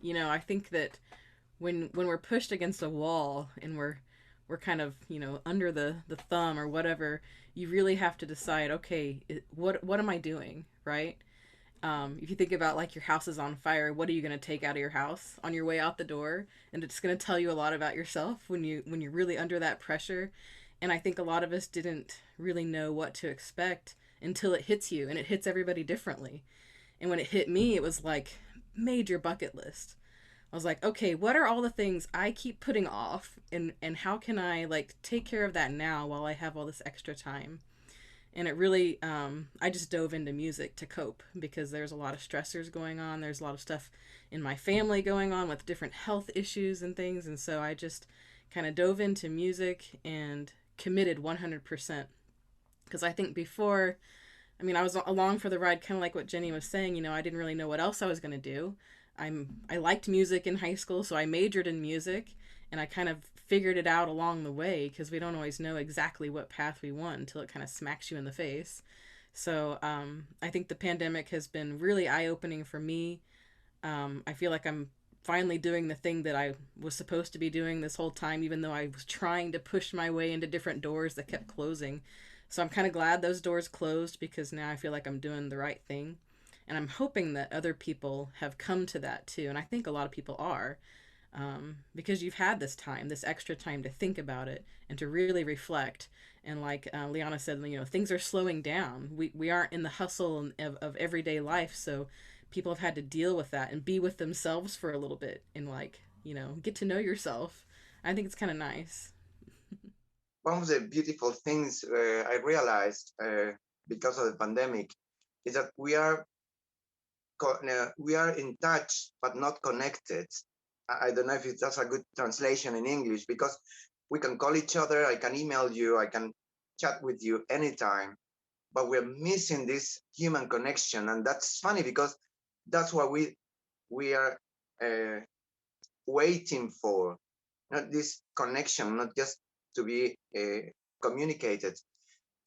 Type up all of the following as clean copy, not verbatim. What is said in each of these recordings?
I think that when we're pushed against a wall and we're kind of, under the thumb or whatever, you really have to decide, okay, what am I doing, right? If you think about like your house is on fire, what are you going to take out of your house on your way out the door? And it's going to tell you a lot about yourself when you're really under that pressure. And I think a lot of us didn't really know what to expect until it hits you, and it hits everybody differently. And when it hit me, it was like major bucket list. I was like, okay, what are all the things I keep putting off, and how can I like take care of that now while I have all this extra time? And it really, I just dove into music to cope because there's a lot of stressors going on. There's a lot of stuff in my family going on with different health issues and things. And so I just kind of dove into music and committed 100%. Because I think before, I mean, I was along for the ride, kind of like what Jenny was saying. I didn't really know what else I was going to do. I liked music in high school, so I majored in music, and I kind of figured it out along the way because we don't always know exactly what path we want until it kind of smacks you in the face. So I think the pandemic has been really eye opening for me. I feel like I'm finally doing the thing that I was supposed to be doing this whole time, even though I was trying to push my way into different doors that kept closing. So I'm kind of glad those doors closed because now I feel like I'm doing the right thing. And I'm hoping that other people have come to that too. And I think a lot of people are, because you've had this time, this extra time to think about it and to really reflect. And like Liana said, things are slowing down. We aren't in the hustle of everyday life. So people have had to deal with that and be with themselves for a little bit and like, get to know yourself. I think it's kind of nice. One of the beautiful things I realized because of the pandemic is that we are in touch but not connected. I don't know if that's a good translation in English, because we can call each other, I can email you, I can chat with you anytime, but we're missing this human connection. And that's funny because that's what we are uh, waiting for, not this connection, not just to be communicated.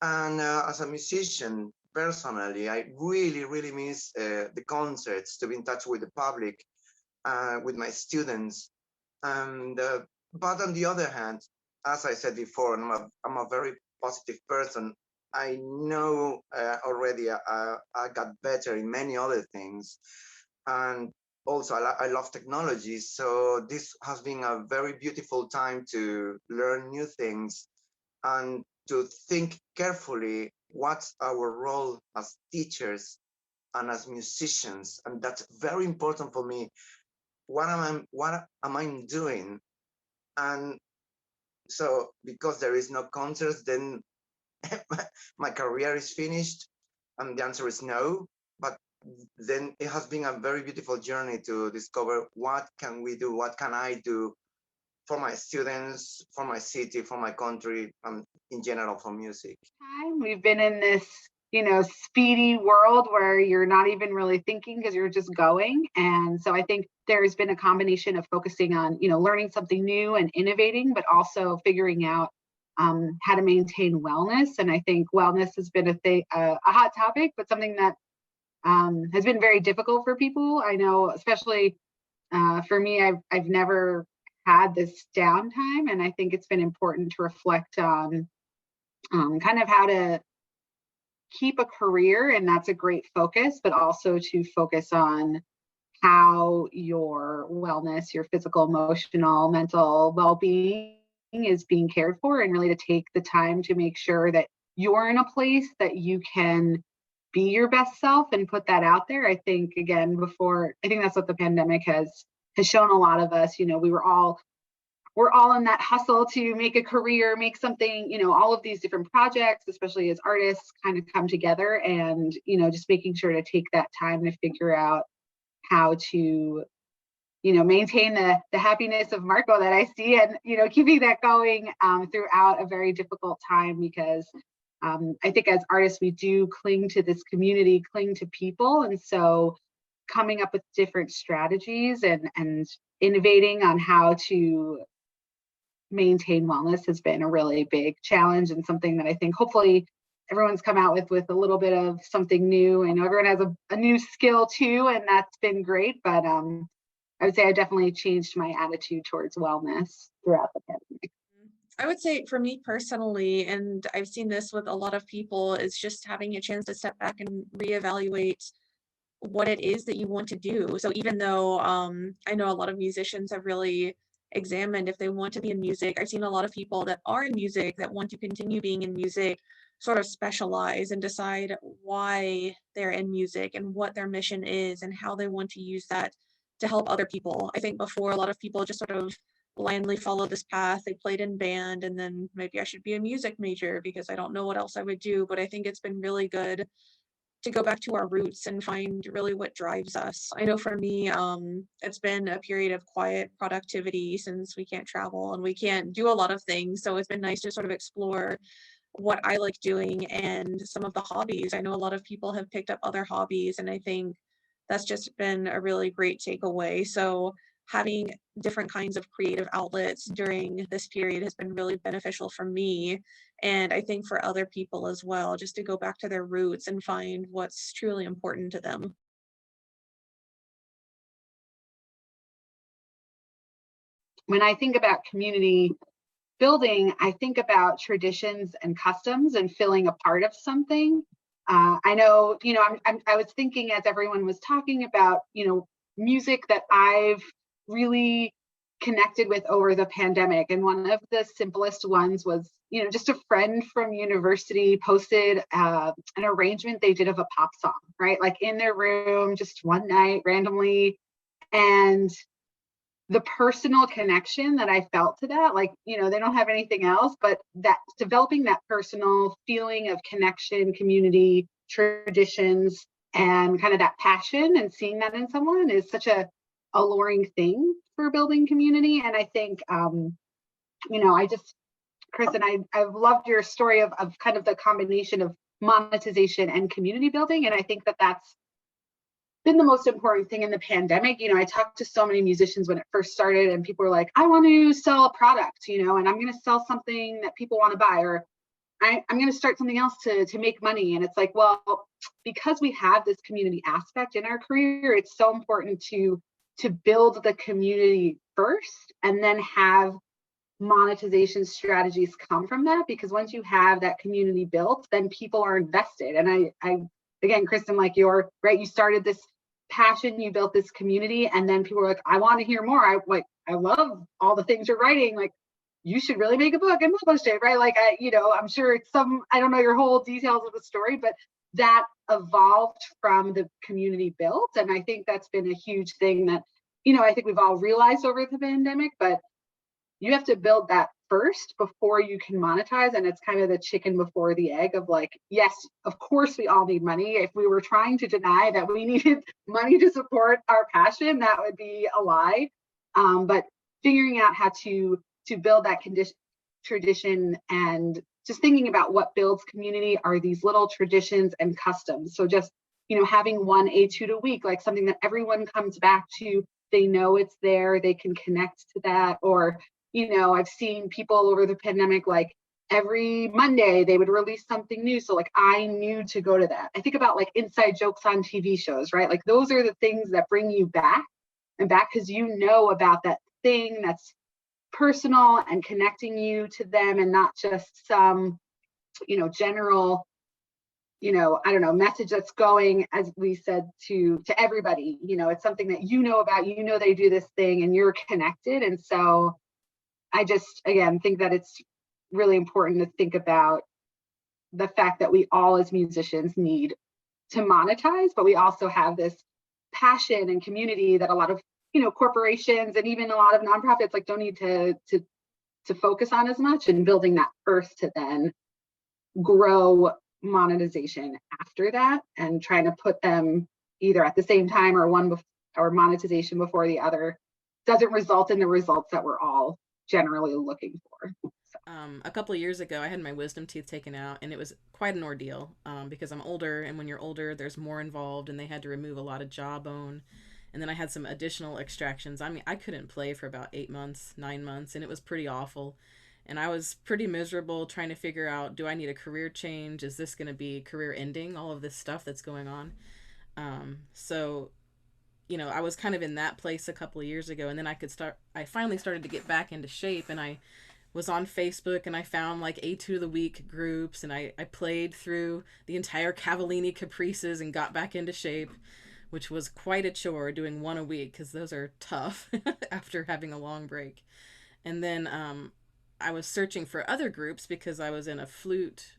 And as a musician, personally, I really, really miss the concerts, to be in touch with the public, with my students. And but on the other hand, as I said before, I'm a very positive person. I know already I got better in many other things, and also I love technology. So this has been a very beautiful time to learn new things and to think carefully what's our role as teachers and as musicians. And that's very important for me. What am I doing? And so because there is no concerts, then my career is finished? And the answer is no. But then it has been a very beautiful journey to discover what can we do, what can I do for my students, for my city, for my country, and in general for music. Time we've been in this, speedy world where you're not even really thinking because you're just going. And so I think there's been a combination of focusing on, learning something new and innovating, but also figuring out how to maintain wellness. And I think wellness has been a hot topic, but something that has been very difficult for people. I know, especially for me, I've never had this downtime, and I think it's been important to reflect on kind of how to keep a career, and that's a great focus, but also to focus on how your wellness, your physical, emotional, mental well-being is being cared for, and really to take the time to make sure that you're in a place that you can be your best self and put that out there. I think, again, I think that's what the pandemic has shown a lot of us. We're all in that hustle to make a career, make something, all of these different projects, especially as artists, kind of come together, and, just making sure to take that time to figure out how to, maintain the happiness of Marco that I see, and, keeping that going throughout a very difficult time, because I think as artists, we do cling to this community, cling to people. And so coming up with different strategies and innovating on how to maintain wellness has been a really big challenge, and something that I think hopefully everyone's come out with a little bit of something new. I know everyone has a new skill too, and that's been great. But I would say I definitely changed my attitude towards wellness throughout the pandemic. I would say for me personally, and I've seen this with a lot of people, is just having a chance to step back and reevaluate what it is that you want to do. So even though I know a lot of musicians have really examined if they want to be in music, I've seen a lot of people that are in music that want to continue being in music sort of specialize and decide why they're in music and what their mission is and how they want to use that to help other people. I think before, a lot of people just sort of blindly follow this path. They played in band and then maybe I should be a music major because I don't know what else I would do. But I think it's been really good to go back to our roots and find really what drives us. I know for me, it's been a period of quiet productivity since we can't travel and we can't do a lot of things. So it's been nice to sort of explore what I like doing and some of the hobbies. I know a lot of people have picked up other hobbies, and I think that's just been a really great takeaway. So having different kinds of creative outlets during this period has been really beneficial for me, and I think for other people as well, just to go back to their roots and find what's truly important to them. When I think about community building, I think about traditions and customs and feeling a part of something. I know, I was thinking as everyone was talking about, music that I've really connected with over the pandemic. And one of the simplest ones was, just a friend from university posted an arrangement they did of a pop song, right? Like in their room, just one night randomly. And the personal connection that I felt to that, like, they don't have anything else, but that developing that personal feeling of connection, community, traditions, and kind of that passion and seeing that in someone is such a alluring thing for building community. And I think, Kristen, I've loved your story of kind of the combination of monetization and community building. And I think that that's been the most important thing in the pandemic. I talked to so many musicians when it first started and people were like, I want to sell a product, and I'm going to sell something that people want to buy, or I'm going to start something else to make money. And it's like, well, because we have this community aspect in our career, it's so important to build the community first and then have monetization strategies come from that. Because once you have that community built, then people are invested. And I again, Kristen, like you're right, you started this passion, you built this community, and then people were like, I want to hear more. I love all the things you're writing. Like, you should really make a book and publish it, right? Like, I'm sure it's I don't know your whole details of the story, but that evolved from the community built. And I think that's been a huge thing that, I think we've all realized over the pandemic, but you have to build that first before you can monetize. And it's kind of the chicken before the egg of like, yes, of course we all need money. If we were trying to deny that we needed money to support our passion, that would be a lie. But figuring out how to build that tradition and just thinking about what builds community are these little traditions and customs. So just, having one etude a week, like something that everyone comes back to, they know it's there, they can connect to that. Or, I've seen people over the pandemic, like every Monday they would release something new. So like I knew to go to that. I think about like inside jokes on TV shows, right? Like those are the things that bring you back and back because about that thing that's personal and connecting you to them and not just some, general, I don't know, message that's going, as we said, to everybody. It's something that about, they do this thing and you're connected. And so I just, again, think that it's really important to think about the fact that we all as musicians need to monetize, but we also have this passion and community that a lot of, corporations and even a lot of nonprofits like don't need to focus on as much, and building that first to then grow monetization after that, and trying to put them either at the same time or or monetization before the other doesn't result in the results that we're all generally looking for. A couple of years ago, I had my wisdom teeth taken out, and it was quite an ordeal because I'm older, and when you're older, there's more involved, and they had to remove a lot of jawbone. And then I had some additional extractions. I mean, I couldn't play for about 8 months, 9 months, and it was pretty awful. And I was pretty miserable trying to figure out, do I need a career change? Is this going to be career ending, all of this stuff that's going on? So you know, I was kind of in that place a couple of years ago, and then I finally started to get back into shape, and I was on Facebook and I found like Etude of the Week groups, and I played through the entire Cavallini Caprices and got back into shape, which was quite a chore doing one a week because those are tough after having a long break. And then I was searching for other groups because I was in a flute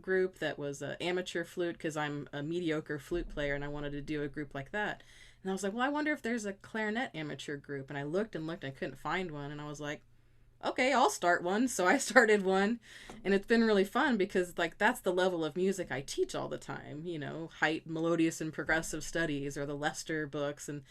group that was amateur flute because I'm a mediocre flute player and I wanted to do a group like that. And I was like, well, I wonder if there's a clarinet amateur group. And I looked and looked, and I couldn't find one. And I was like, okay, I'll start one. So I started one, and it's been really fun because like that's the level of music I teach all the time, you know, height, melodious and progressive studies, or the Lester books, and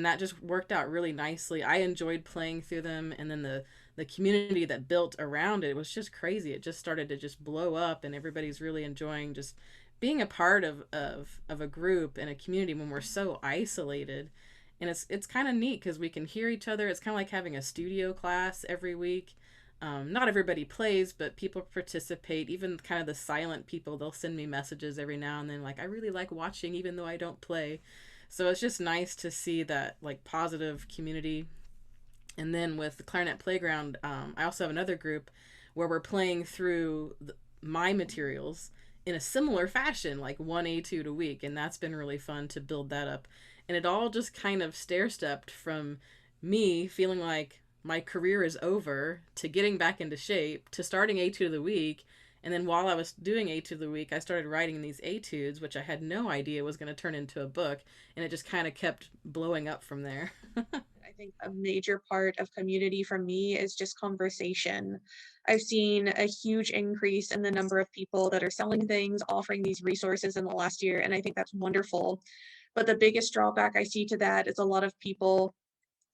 that just worked out really nicely. I enjoyed playing through them, and then the community that built around it was just crazy. It just started to just blow up, and everybody's really enjoying just being a part of a group and a community when we're so isolated. And it's kind of neat because we can hear each other. It's kind of like having a studio class every week. Not everybody plays, but people participate. Even kind of the silent people, they'll send me messages every now and then, like, I really like watching even though I don't play. So it's just nice to see that like positive community. And then with the Clarinet Playground, I also have another group where we're playing through my materials in a similar fashion, like one etude a week, and that's been really fun to build that up. And it all just kind of stair-stepped from me feeling like my career is over to getting back into shape to starting etude of the week. And then while I was doing etude of the week, I started writing these etudes, which I had no idea was going to turn into a book, and it just kind of kept blowing up from there. I think a major part of community for me is just conversation. I've seen a huge increase in the number of people that are selling things, offering these resources in the last year, and I think that's wonderful. But the biggest drawback I see to that is a lot of people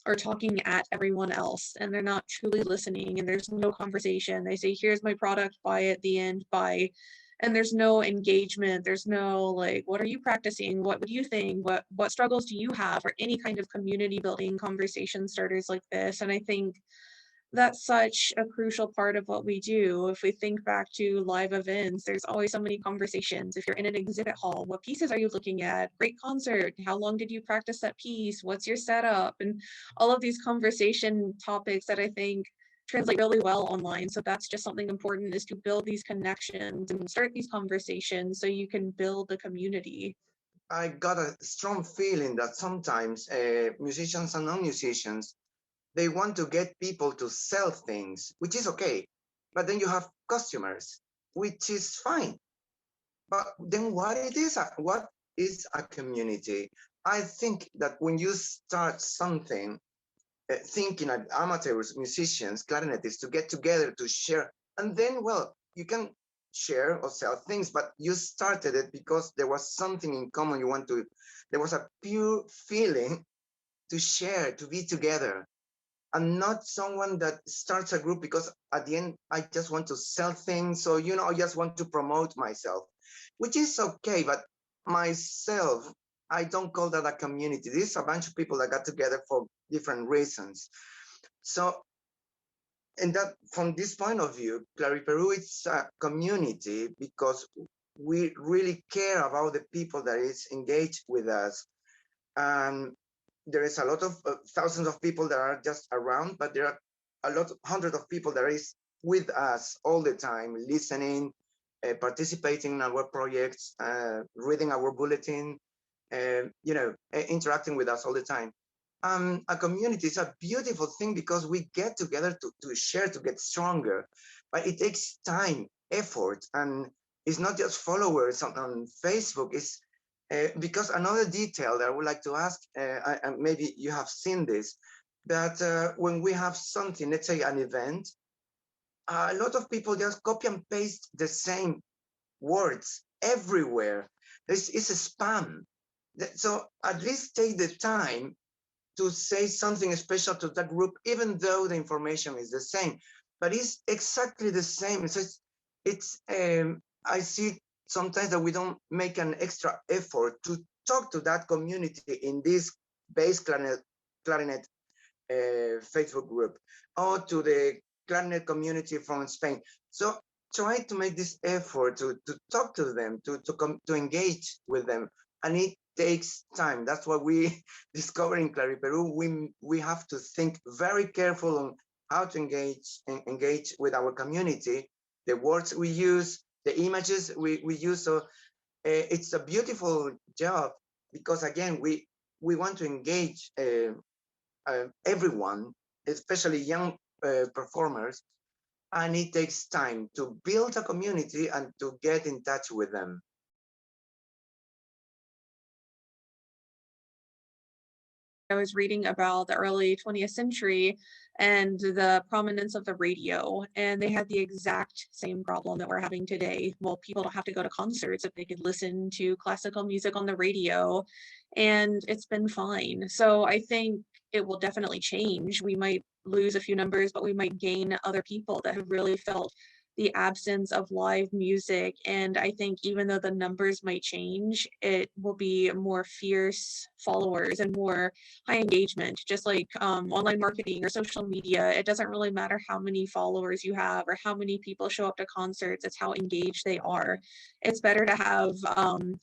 are talking at everyone else and they're not truly listening, and there's no conversation. They say, here's my product, buy at the end, buy. And there's no engagement. There's no like, what are you practicing? What do you think? What struggles do you have? Or any kind of community building conversation starters like this. And I think that's such a crucial part of what we do. If we think back to live events, there's always so many conversations. If you're in an exhibit hall, what pieces are you looking at? Great concert. How long did you practice that piece? What's your setup? And all of these conversation topics that I think translate really well online. So that's just something important, is to build these connections and start these conversations so you can build the community. I got a strong feeling that sometimes musicians and non-musicians, they want to get people to sell things, which is okay. But then you have customers, which is fine. But then what is a community? I think that when you start something, thinking of amateurs, musicians, clarinetists to get together to share, and then, well, you can share or sell things, but you started it because there was something in common you want to, there was a pure feeling to share, to be together. I'm not someone that starts a group because at the end, I just want to sell things. Or, I just want to promote myself, which is okay. But myself, I don't call that a community. This is a bunch of people that got together for different reasons. So, and that from this point of view, CLARIPERU is a community because we really care about the people that is engaged with us. And there is a lot of thousands of people that are just around, but there are a lot, hundreds of people that is with us all the time, listening, participating in our projects, reading our bulletin, interacting with us all the time. A community is a beautiful thing because we get together to share, to get stronger, but it takes time, effort, and it's not just followers on Facebook. It's because another detail that I would like to ask, maybe you have seen this, that when we have something, let's say an event, a lot of people just copy and paste the same words everywhere. It's a spam. So at least take the time to say something special to that group, even though the information is the same, but it's exactly the same. So I see sometimes that we don't make an extra effort to talk to that community in this base clarinet Facebook group, or to the clarinet community from Spain. So try to make this effort to talk to them, to engage with them. And takes time. That's what we discover in CLARIPERU. We have to think very careful on how to engage with our community, the words we use, the images we use. So it's a beautiful job because again, we want to engage everyone, especially young performers, and it takes time to build a community and to get in touch with them. I was reading about the early 20th century and the prominence of the radio, and they had the exact same problem that we're having today. Well, people don't have to go to concerts if they could listen to classical music on the radio, and it's been fine. So I think it will definitely change. We might lose a few numbers, but we might gain other people that have really felt the absence of live music. And I think even though the numbers might change, it will be more fierce followers and more high engagement, just like online marketing or social media. It doesn't really matter how many followers you have or how many people show up to concerts, it's how engaged they are. It's better to have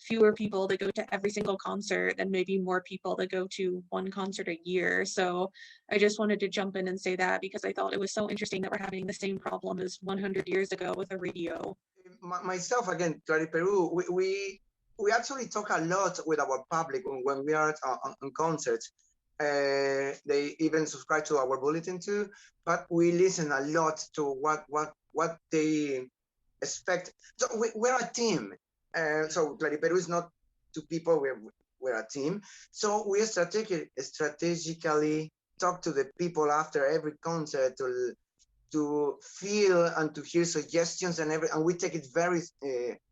fewer people that go to every single concert than maybe more people that go to one concert a year. So I just wanted to jump in and say that because I thought it was so interesting that we're having the same problem as 100 years ago with the radio. Myself, again, CLARIPERU, we actually talk a lot with our public when we are on concerts. They even subscribe to our bulletin too, but we listen a lot to what they expect. So we're a team. So CLARIPERU is not two people, we're a team. So we strategically talk to the people after every concert to feel and to hear suggestions and we take it very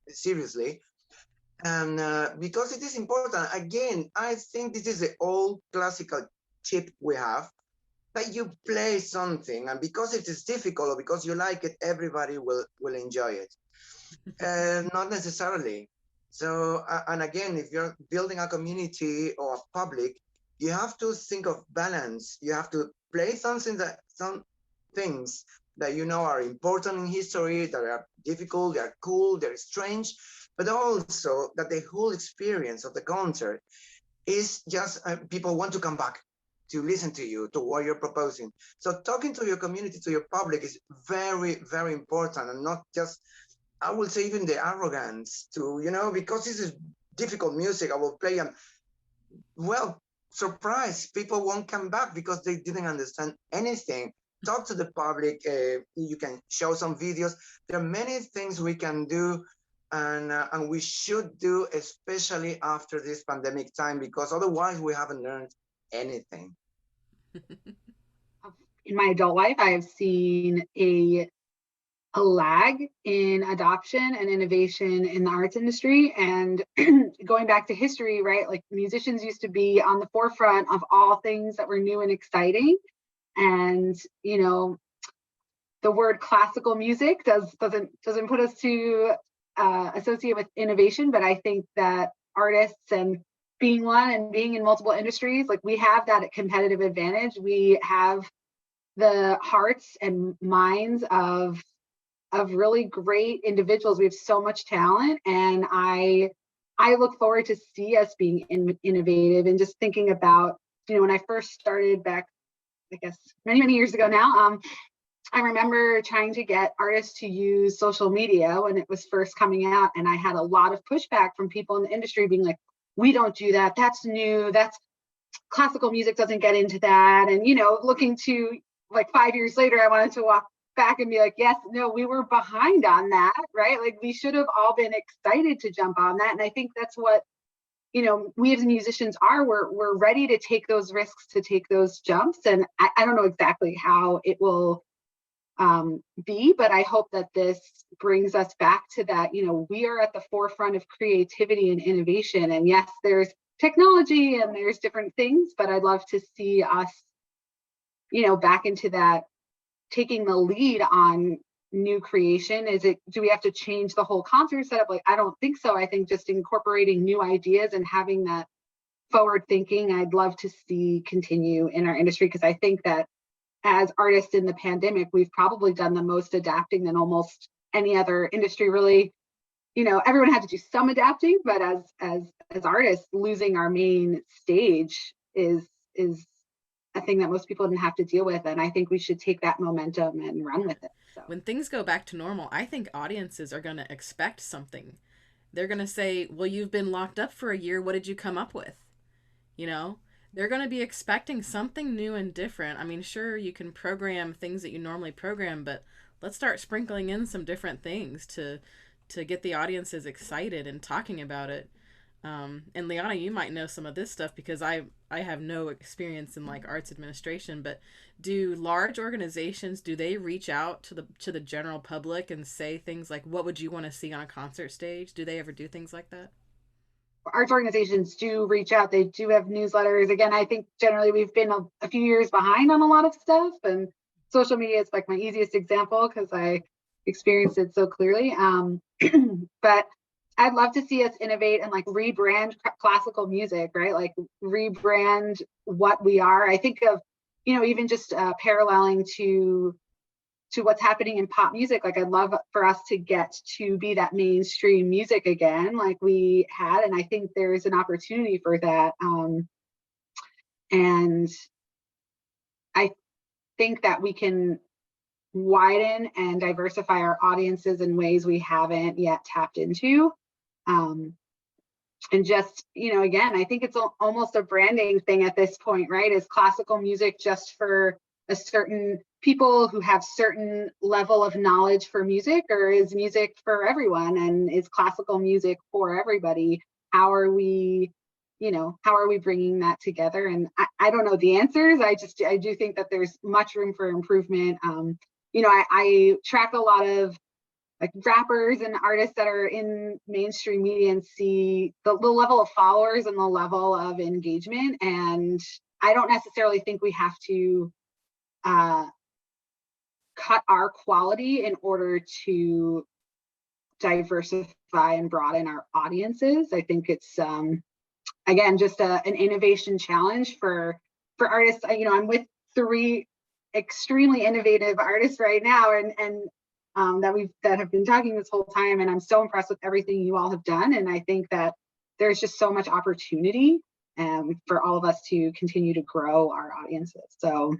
seriously. And because it is important, again, I think this is the old classical tip we have, that you play something, and because it is difficult or because you like it, everybody will enjoy it. Not necessarily. So, and again, if you're building a community or a public, you have to think of balance. You have to play some things that you know are important in history, that are difficult, they're cool, they're strange, but also that the whole experience of the concert is just people want to come back to listen to you, to what you're proposing. So talking to your community, to your public is very, very important, and not just, I will say, even the arrogance to, you know, because this is difficult music, I will play and, well, surprise, people won't come back because they didn't understand anything. Talk to the public, you can show some videos. There are many things we can do and we should do, especially after this pandemic time, because otherwise we haven't learned anything. In my adult life, I have seen a lag in adoption and innovation in the arts industry. And going back to history, right, like musicians used to be on the forefront of all things that were new and exciting. And, you know, the word classical music doesn't put us to associate with innovation, but I think that artists and being one and being in multiple industries, like we have that competitive advantage. We have the hearts and minds of really great individuals. We have so much talent, and I look forward to see us being innovative and just thinking about, you know, when I first started back, I guess many years ago now, I remember trying to get artists to use social media when it was first coming out, and I had a lot of pushback from people in the industry being like, we don't do that, that's new, that's classical music doesn't get into that. And, you know, looking to like 5 years later, I wanted to walk back and be like, yes, no, we were behind on that, right? Like we should have all been excited to jump on that. And I think that's what, you know, we as musicians are, we're ready to take those risks, to take those jumps. And I don't know exactly how it will be, but I hope that this brings us back to that, you know, we are at the forefront of creativity and innovation. And yes, there's technology and there's different things, but I'd love to see us, you know, back into that, taking the lead on new creation. Do we have to change the whole concert setup? Like, I don't think so. I think just incorporating new ideas and having that forward thinking, I'd love to see continue in our industry, because I think that as artists in the pandemic, we've probably done the most adapting than almost any other industry really you know, everyone had to do some adapting, but as artists, losing our main stage is a thing that most people didn't have to deal with, and I think we should take that momentum and run with it. So When things go back to normal, I think audiences are going to expect something. They're going to say, well, you've been locked up for a year. What did you come up with? You know, they're going to be expecting something new and different. I mean, sure, you can program things that you normally program, but let's start sprinkling in some different things to get the audiences excited and talking about it. And Liana, you might know some of this stuff because I have no experience in like arts administration, but do large organizations, do they reach out to the general public and say things like, what would you want to see on a concert stage? Do they ever do things like that? arts organizations do reach out. They do have newsletters. Again, I think generally we've been a few years behind on a lot of stuff, and social media is like my easiest example because I experienced it so clearly. But I'd love to see us innovate and like rebrand classical music, right? Like rebrand what we are. I think of, you know, even just paralleling to what's happening in pop music. Like I'd love for us to get to be that mainstream music again, like we had. And I think there's an opportunity for that. And I think that we can widen and diversify our audiences in ways we haven't yet tapped into. And just, you know, again, I think it's almost a branding thing at this point, right? Is classical music just for a certain people who have certain level of knowledge for music, or is music for everyone? And is classical music for everybody? How are we, you know, how are we bringing that together? And I don't know the answers. I do think that there's much room for improvement. You know, I track a lot of like rappers and artists that are in mainstream media and see the level of followers and the level of engagement. And I don't necessarily think we have to cut our quality in order to diversify and broaden our audiences. I think it's again just an innovation challenge for artists. You know, I'm with 3 extremely innovative artists right now, and that have been talking this whole time, and I'm so impressed with everything you all have done. And I think that there's just so much opportunity for all of us to continue to grow our audiences. So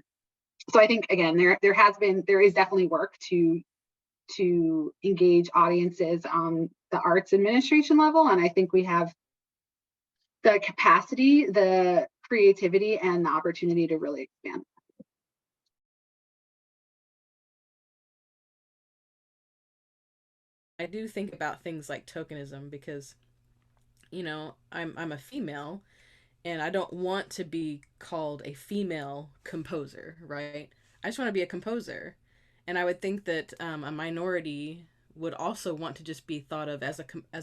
I think again there is definitely work to engage audiences on the arts administration level, and I think we have the capacity, the creativity, and the opportunity to really expand. I do think about things like tokenism because, you know, I'm a female and I don't want to be called a female composer, right? I just want to be a composer. And I would think that a minority would also want to just be thought of as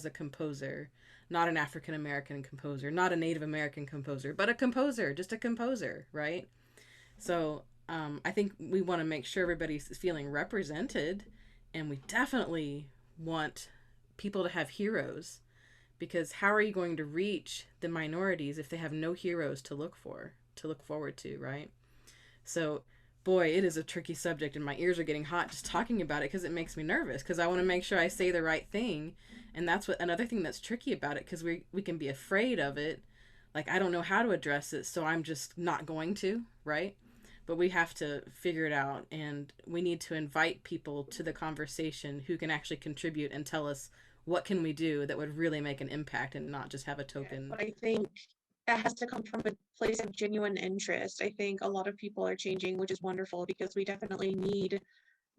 a composer, not an African American composer, not a Native American composer, but a composer, just a composer, right? So I think we want to make sure everybody's feeling represented, and we definitely want people to have heroes, because how are you going to reach the minorities if they have no heroes to look forward to, right? So, boy, it is a tricky subject, and my ears are getting hot just talking about it because it makes me nervous because I want to make sure I say the right thing. And that's what another thing that's tricky about it, because we can be afraid of it. Like, I don't know how to address it, so I'm just not going to, right? But we have to figure it out, and we need to invite people to the conversation who can actually contribute and tell us what can we do that would really make an impact and not just have a token. But I think that has to come from a place of genuine interest. I think a lot of people are changing, which is wonderful, because we definitely need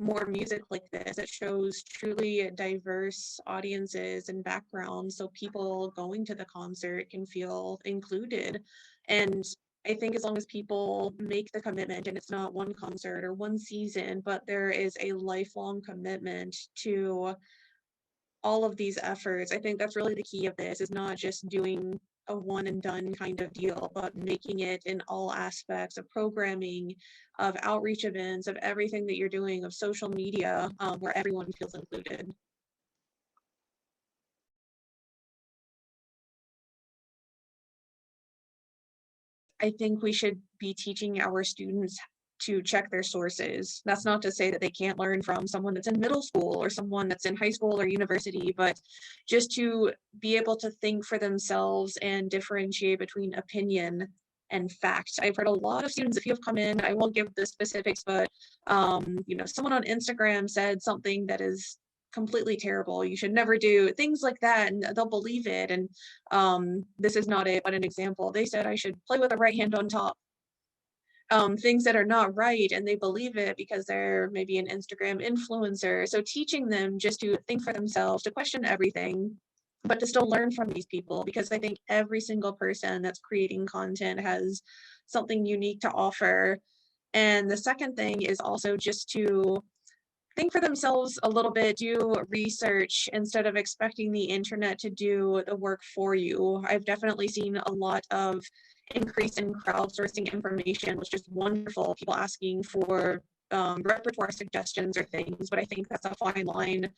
more music like this that shows truly diverse audiences and backgrounds, so people going to the concert can feel included. And I think as long as people make the commitment, and it's not one concert or one season, but there is a lifelong commitment to all of these efforts, I think that's really the key of this, is not just doing a one and done kind of deal, but making it in all aspects of programming, of outreach events, of everything that you're doing, of social media, where everyone feels included. I think we should be teaching our students to check their sources. That's not to say that they can't learn from someone that's in middle school or someone that's in high school or university, but just to be able to think for themselves and differentiate between opinion and fact. I've heard a lot of students, if you have come in, I won't give the specifics, but you know, someone on Instagram said something that is completely terrible, you should never do things like that, and they'll believe it. And this is not it, but an example. They said I should play with the right hand on top. Things that are not right, and they believe it because they're maybe an Instagram influencer. So teaching them just to think for themselves, to question everything, but to still learn from these people, because I think every single person that's creating content has something unique to offer. And the second thing is also just to think for themselves a little bit, do research instead of expecting the internet to do the work for you. I've definitely seen a lot of increase in crowdsourcing information, which is wonderful. People asking for repertoire suggestions or things, but I think that's a fine line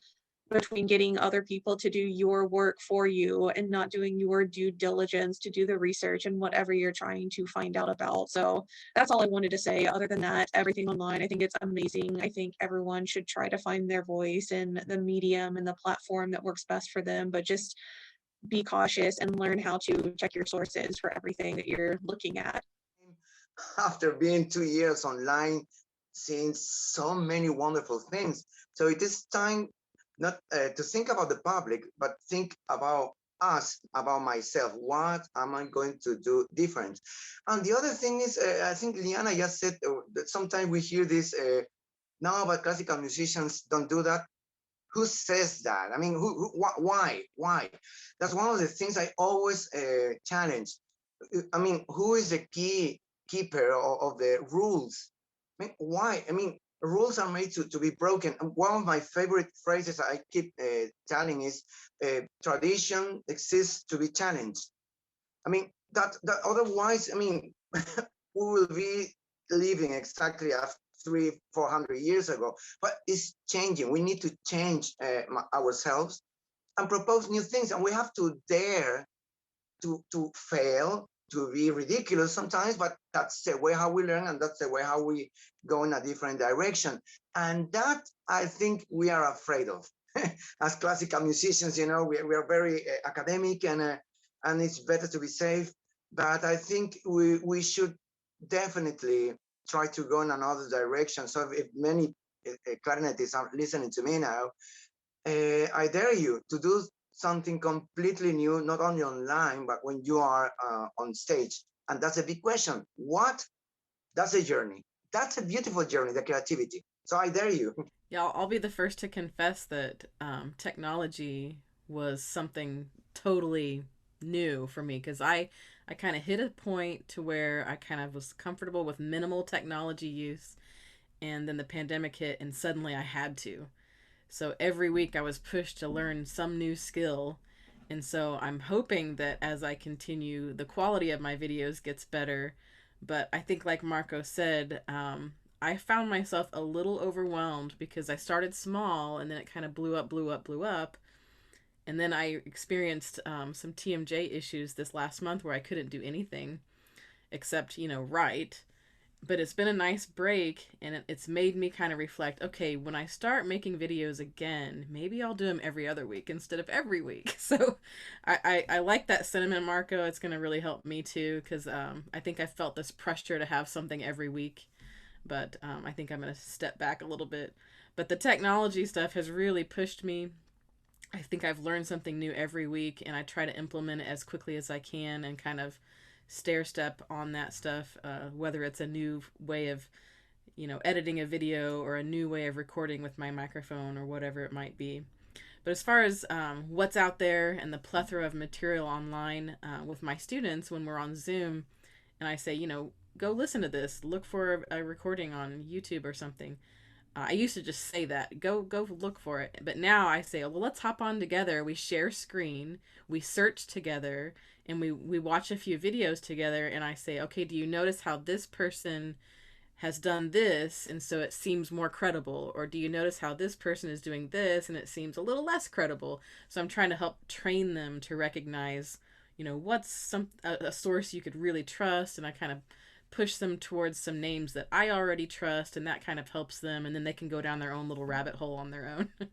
between getting other people to do your work for you and not doing your due diligence to do the research and whatever you're trying to find out about. So that's all I wanted to say. Other than that, everything online, I think it's amazing. I think everyone should try to find their voice in the medium and the platform that works best for them, but just be cautious and learn how to check your sources for everything that you're looking at. After being 2 years online, seeing so many wonderful things, so it is time not to think about the public, but think about us, about myself. What am I going to do different? And the other thing is, I think Lianna just said that sometimes we hear this, no, but classical musicians don't do that. Who says that? I mean, why? That's one of the things I always challenge. I mean, who is the keeper of the rules? I mean, why? I mean, rules are made to be broken. And one of my favorite phrases I keep telling is, tradition exists to be challenged. I mean, that otherwise, I mean, we will be living exactly after 300-400 years ago, but it's changing. We need to change ourselves and propose new things, and we have to dare to fail, to be ridiculous sometimes, but that's the way how we learn, and that's the way how we go in a different direction. And that, I think, we are afraid of. As classical musicians, you know, we are very academic, and it's better to be safe. But I think we should definitely try to go in another direction. So if many clarinetists are listening to me now, I dare you to do something completely new, not only online, but when you are on stage. And that's a big question. What? That's a journey. That's a beautiful journey, the creativity. So I dare you. Yeah, I'll be the first to confess that technology was something totally new for me, because I kind of hit a point to where I kind of was comfortable with minimal technology use, and then the pandemic hit and suddenly I had to. So every week I was pushed to learn some new skill. And so I'm hoping that as I continue, the quality of my videos gets better. But I think, like Marco said, I found myself a little overwhelmed because I started small and then it kind of blew up. And then I experienced some TMJ issues this last month where I couldn't do anything except, write. But it's been a nice break, and it's made me kind of reflect, okay, when I start making videos again, maybe I'll do them every other week instead of every week. So I like that sentiment, Marco. It's going to really help me too, because I think I felt this pressure to have something every week. But I think I'm going to step back a little bit. But the technology stuff has really pushed me. I think I've learned something new every week, and I try to implement it as quickly as I can and kind of stair step on that stuff, whether it's a new way of editing a video or a new way of recording with my microphone or whatever it might be. But as far as what's out there and the plethora of material online with my students, when we're on Zoom and I say, go listen to this, look for a recording on YouTube or something, I used to just say that, go look for it. But now I say, well, let's hop on together. We share screen, we search together, and we watch a few videos together. And I say, okay, do you notice how this person has done this, and so it seems more credible? Or do you notice how this person is doing this, and it seems a little less credible? So I'm trying to help train them to recognize, what's a source you could really trust. And I kind of push them towards some names that I already trust, and that kind of helps them, and then they can go down their own little rabbit hole on their own.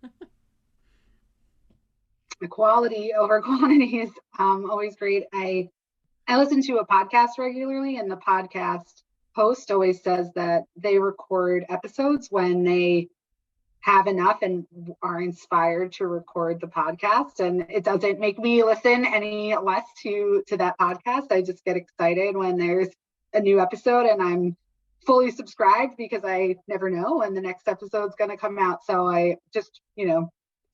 Quality over quantity is always great. I listen to a podcast regularly, and the podcast host always says that they record episodes when they have enough and are inspired to record the podcast. And it doesn't make me listen any less to that podcast. I just get excited when there's a new episode, and I'm fully subscribed because I never know when the next episode's going to come out. So I just,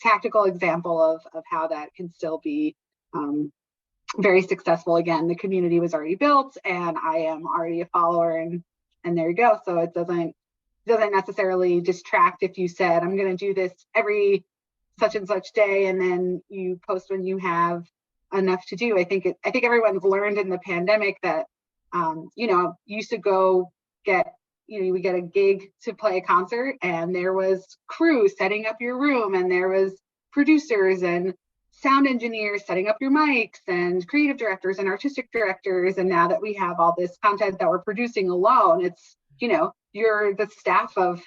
tactical example of how that can still be very successful. Again, the community was already built, and I am already a follower, and there you go. So it doesn't necessarily distract if you said, I'm going to do this every such and such day, and then you post when you have enough to do. I think everyone's learned in the pandemic that you used to go get, we get a gig to play a concert, and there was crew setting up your room, and there was producers and sound engineers setting up your mics, and creative directors and artistic directors. And now that we have all this content that we're producing alone, it's, you're the staff of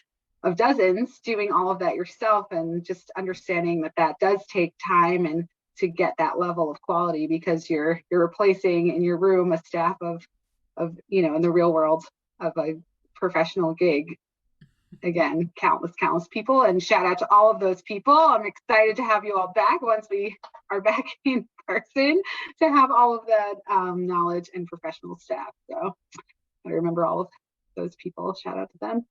dozens doing all of that yourself, and just understanding that does take time and to get that level of quality, because you're replacing in your room a staff of in the real world of a professional gig. Again, countless people, and shout out to all of those people. I'm excited to have you all back once we are back in person, to have all of that knowledge and professional staff. So I remember all of those people. Shout out to them.